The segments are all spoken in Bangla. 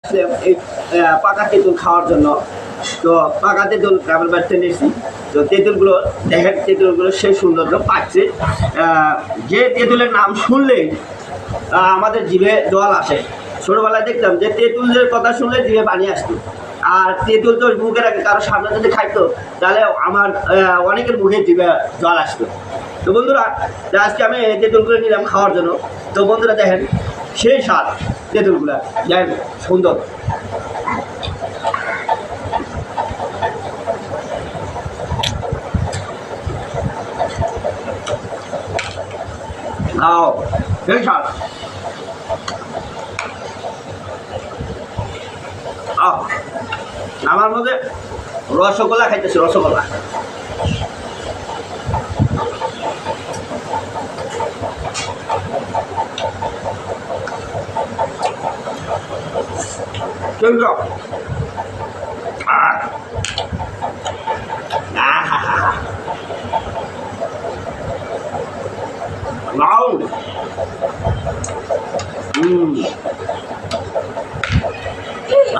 এই পাকা তেঁতুল খাওয়ার জন্য। তো পাকা তেঁতুল গ্রামের বাড়িতে নিয়েছি। তো তেঁতুলগুলো দেখেন, তেঁতুলগুলো সেই সৌন্দর্য পাচ্ছে। যে তেঁতুলের নাম শুনলেই আমাদের জিভে জল আসে। ছোটোবেলায় দেখতাম যে তেঁতুলের কথা শুনলে জিভে পানি আসতো। আর তেঁতুল তো মুখের আগে কারো সামনে যদি খাইতো তাহলে আমার অনেকের মুখে জিভে জল আসতো। তো বন্ধুরা, আজকে আমি এই তেঁতুলগুলো নিলাম খাওয়ার জন্য। তো বন্ধুরা দেখেন, সেই স্বাদ তেঁতুলগুলা, দেখেন সুন্দর। সেই স্বাদ। আমার মধ্যে রসগোল্লা খাইতেছি, রসগোল্লা।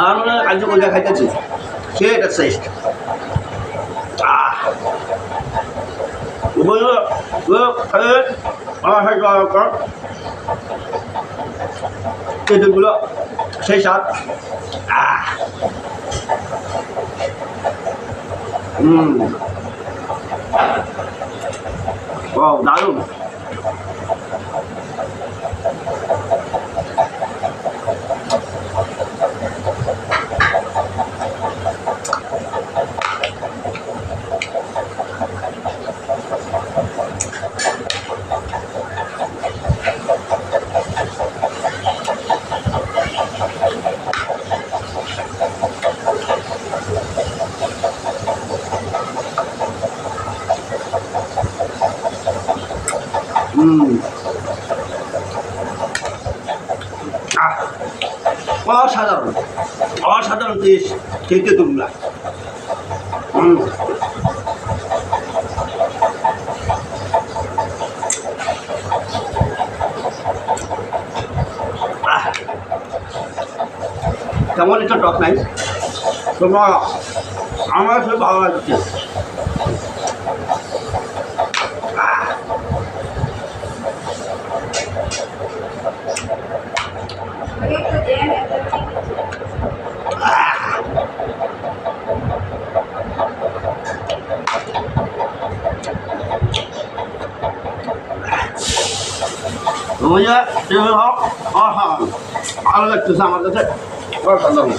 আর মনে হয় কাজু কলজা খাইতেছি, সেটা শ্রেষ্ঠ। তেঁতুলগুলো সেই স্বাদ। ও দারুণ। অসাধারণ, অসাধারণ দেশ খেলতে তুললা। তেমন একটা টক নাই, তোমার আমার খুব ভালো লাগছে। ভালো লাগতেছে আমার কাছে, অসাধারণ।